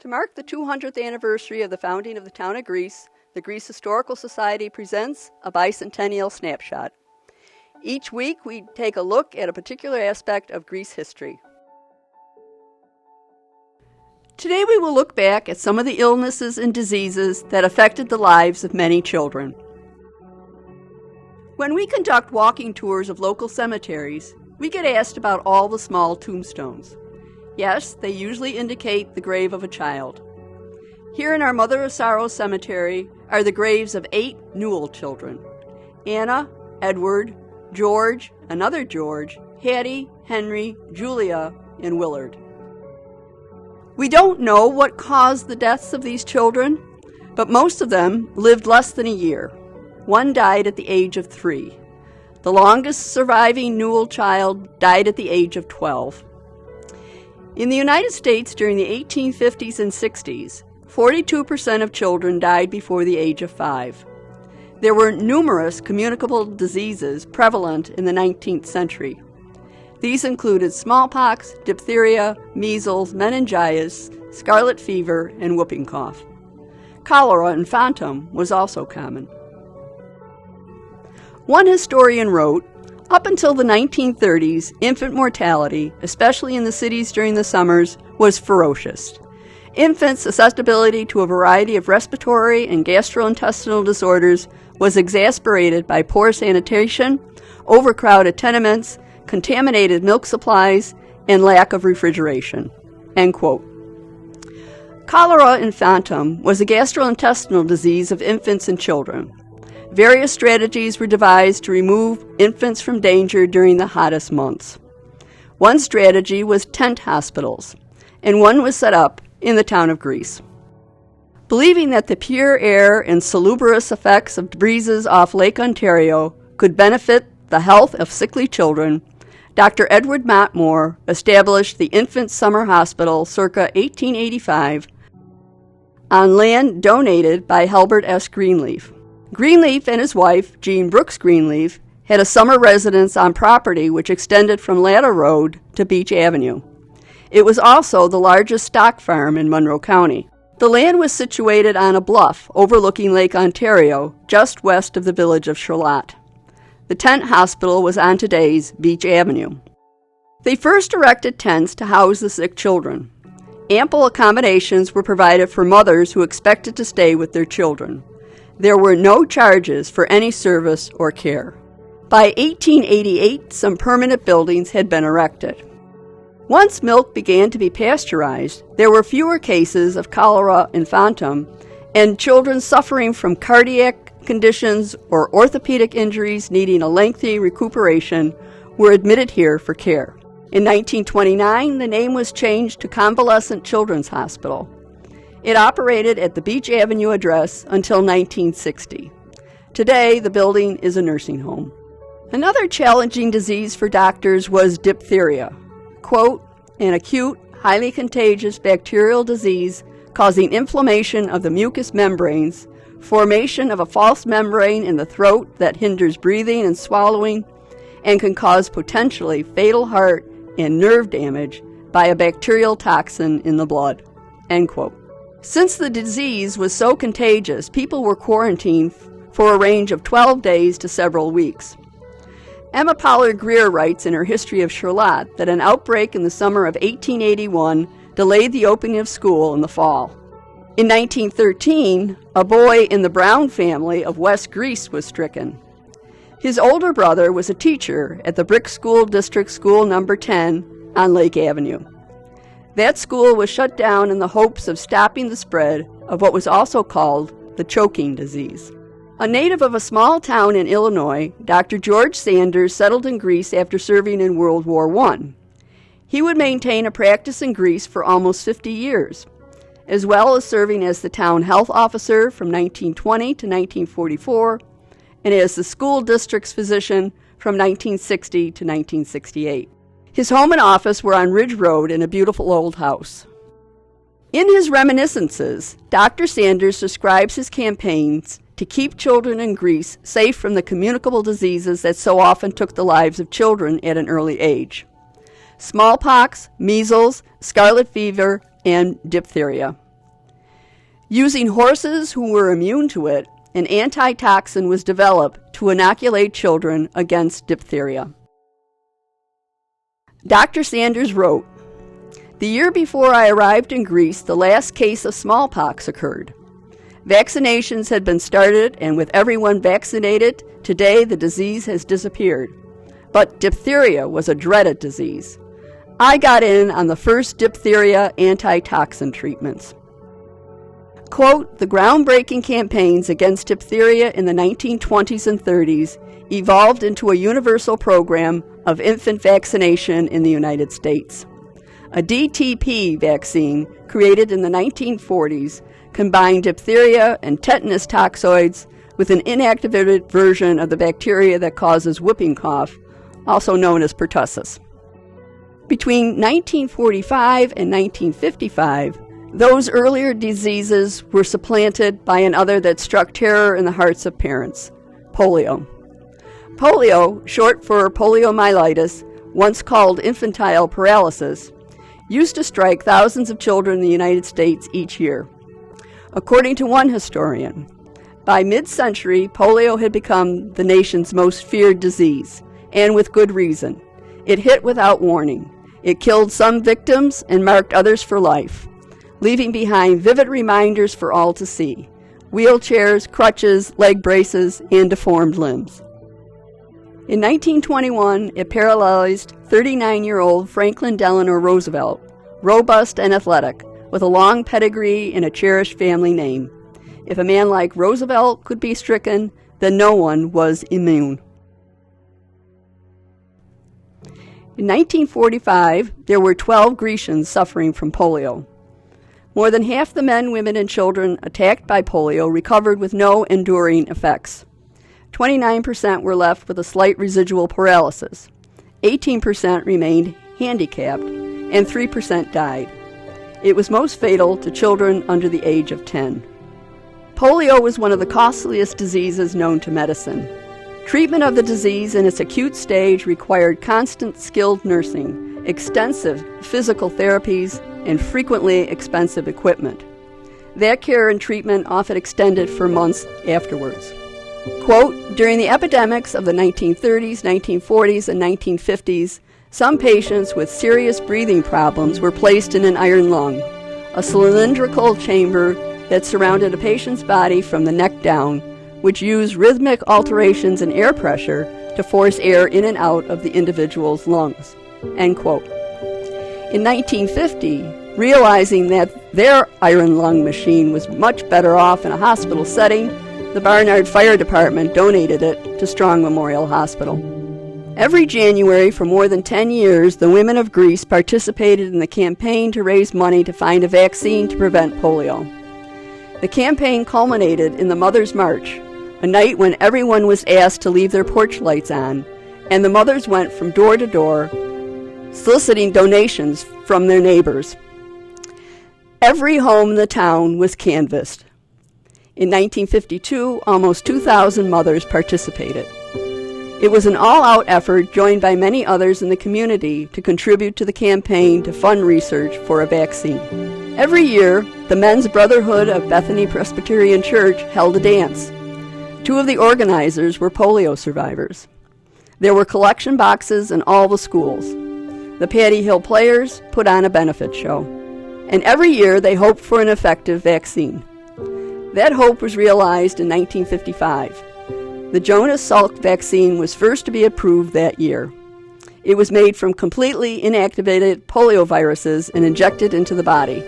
To mark the 200th anniversary of the founding of the town of Greece, the Greece Historical Society presents a Bicentennial Snapshot. Each week we take a look at a particular aspect of Greece history. Today we will look back at some of the illnesses and diseases that affected the lives of many children. When we conduct walking tours of local cemeteries, we get asked about all the small tombstones. Yes, they usually indicate the grave of a child. Here in our Mother of Sorrows Cemetery are the graves of 8 Newell children: Anna, Edward, George, another George, Hattie, Henry, Julia, and Willard. We don't know what caused the deaths of these children, but most of them lived less than a year. One died at the age of 3. The longest surviving Newell child died at the age of 12. In the United States during the 1850s and 60s, 42% of children died before the age of 5. There were numerous communicable diseases prevalent in the 19th century. These included smallpox, diphtheria, measles, meningitis, scarlet fever, and whooping cough. Cholera infantum was also common. One historian wrote, "Up until the 1930s, infant mortality, especially in the cities during the summers, was ferocious. Infants' susceptibility to a variety of respiratory and gastrointestinal disorders was exacerbated by poor sanitation, overcrowded tenements, contaminated milk supplies, and lack of refrigeration." End quote. Cholera infantum was a gastrointestinal disease of infants and children. Various strategies were devised to remove infants from danger during the hottest months. One strategy was tent hospitals, and one was set up in the town of Greece. Believing that the pure air and salubrious effects of breezes off Lake Ontario could benefit the health of sickly children, Dr. Edward Montmore established the Infant Summer Hospital circa 1885 on land donated by Halbert S. Greenleaf. Greenleaf and his wife, Jean Brooks Greenleaf, had a summer residence on property which extended from Latta Road to Beach Avenue. It was also the largest stock farm in Monroe County. The land was situated on a bluff overlooking Lake Ontario, just west of the village of Charlotte. The tent hospital was on today's Beach Avenue. They first erected tents to house the sick children. Ample accommodations were provided for mothers who expected to stay with their children. There were no charges for any service or care. By 1888, some permanent buildings had been erected. Once milk began to be pasteurized, there were fewer cases of cholera infantum, and children suffering from cardiac conditions or orthopedic injuries needing a lengthy recuperation were admitted here for care. In 1929, the name was changed to Convalescent Children's Hospital. It operated at the Beach Avenue address until 1960. Today, the building is a nursing home. Another challenging disease for doctors was diphtheria. Quote, "An acute, highly contagious bacterial disease causing inflammation of the mucous membranes, formation of a false membrane in the throat that hinders breathing and swallowing, and can cause potentially fatal heart and nerve damage by a bacterial toxin in the blood." End quote. Since the disease was so contagious, people were quarantined for a range of 12 days to several weeks. Emma Pollard Greer writes in her History of Charlotte that an outbreak in the summer of 1881 delayed the opening of school in the fall. In 1913, a boy in the Brown family of West Greece was stricken. His older brother was a teacher at the Brick School District School No. 10 on Lake Avenue. That school was shut down in the hopes of stopping the spread of what was also called the choking disease. A native of a small town in Illinois, Dr. George Sanders settled in Greece after serving in World War I. He would maintain a practice in Greece for almost 50 years, as well as serving as the town health officer from 1920 to 1944, and as the school district's physician from 1960 to 1968. His home and office were on Ridge Road in a beautiful old house. In his reminiscences, Dr. Sanders describes his campaigns to keep children in Greece safe from the communicable diseases that so often took the lives of children at an early age: smallpox, measles, scarlet fever, and diphtheria. Using horses who were immune to it, an antitoxin was developed to inoculate children against diphtheria. Dr. Sanders wrote, "The year before I arrived in Greece, the last case of smallpox occurred. Vaccinations had been started, and with everyone vaccinated, today the disease has disappeared. But diphtheria was a dreaded disease. I got in on the first diphtheria antitoxin treatments." Quote, "The groundbreaking campaigns against diphtheria in the 1920s and 30s evolved into a universal program of infant vaccination in the United States. A DTP vaccine created in the 1940s combined diphtheria and tetanus toxoids with an inactivated version of the bacteria that causes whooping cough, also known as pertussis. Between 1945 and 1955, those earlier diseases were supplanted by another that struck terror in the hearts of parents, polio. Polio, short for poliomyelitis, once called infantile paralysis, used to strike thousands of children in the United States each year. According to one historian, by mid-century, polio had become the nation's most feared disease, and with good reason. It hit without warning. It killed some victims and marked others for life, leaving behind vivid reminders for all to see: wheelchairs, crutches, leg braces, and deformed limbs. In 1921, it paralyzed 39-year-old Franklin Delano Roosevelt, robust and athletic, with a long pedigree and a cherished family name. If a man like Roosevelt could be stricken, then no one was immune. In 1945, there were 12 Grecians suffering from polio. More than half the men, women, and children attacked by polio recovered with no enduring effects. 29% were left with a slight residual paralysis. 18% remained handicapped, and 3% died. It was most fatal to children under the age of 10. Polio was one of the costliest diseases known to medicine. Treatment of the disease in its acute stage required constant skilled nursing, extensive physical therapies, and frequently expensive equipment. That care and treatment often extended for months afterwards. Quote, "During the epidemics of the 1930s, 1940s, and 1950s, some patients with serious breathing problems were placed in an iron lung, a cylindrical chamber that surrounded a patient's body from the neck down, which used rhythmic alterations in air pressure to force air in and out of the individual's lungs." End quote. In 1950, realizing that their iron lung machine was much better off in a hospital setting, the Barnard Fire Department donated it to Strong Memorial Hospital. Every January for more than 10 years, the women of Greece participated in the campaign to raise money to find a vaccine to prevent polio. The campaign culminated in the Mother's March, a night when everyone was asked to leave their porch lights on, and the mothers went from door to door, soliciting donations from their neighbors. Every home in the town was canvassed. In 1952, almost 2,000 mothers participated. It was an all-out effort joined by many others in the community to contribute to the campaign to fund research for a vaccine. Every year, the Men's Brotherhood of Bethany Presbyterian Church held a dance. Two of the organizers were polio survivors. There were collection boxes in all the schools. The Patty Hill Players put on a benefit show. And every year they hoped for an effective vaccine. That hope was realized in 1955. The Jonas Salk vaccine was first to be approved that year. It was made from completely inactivated polioviruses and injected into the body.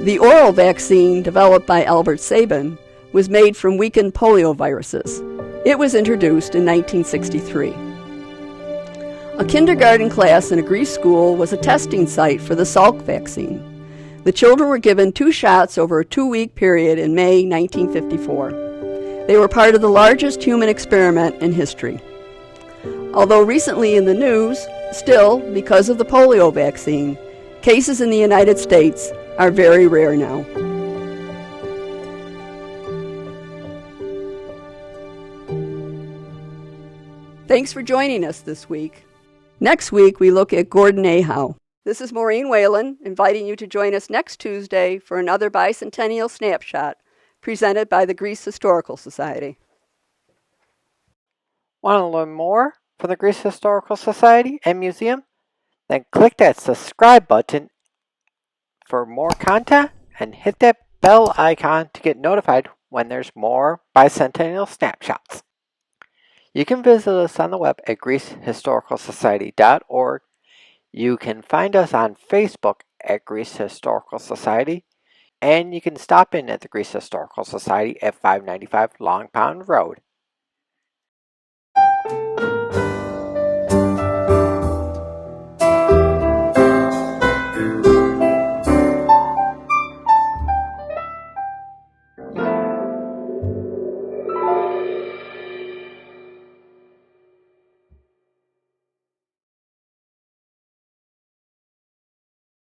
The oral vaccine, developed by Albert Sabin, was made from weakened polioviruses. It was introduced in 1963. A kindergarten class in a Greece school was a testing site for the Salk vaccine. The children were given 2 shots over a 2-week period in May 1954. They were part of the largest human experiment in history. Although recently in the news, still, because of the polio vaccine, cases in the United States are very rare now. Thanks for joining us this week. Next week, we look at Gordon A. Howe. This is Maureen Whalen, inviting you to join us next Tuesday for another Bicentennial Snapshot presented by the Greece Historical Society. Want to learn more from the Greece Historical Society and Museum? Then click that subscribe button for more content and hit that bell icon to get notified when there's more Bicentennial Snapshots. You can visit us on the web at GreeceHistoricalSociety.org. You can find us on Facebook at Greece Historical Society, and you can stop in at the Greece Historical Society at 595 Long Pond Road.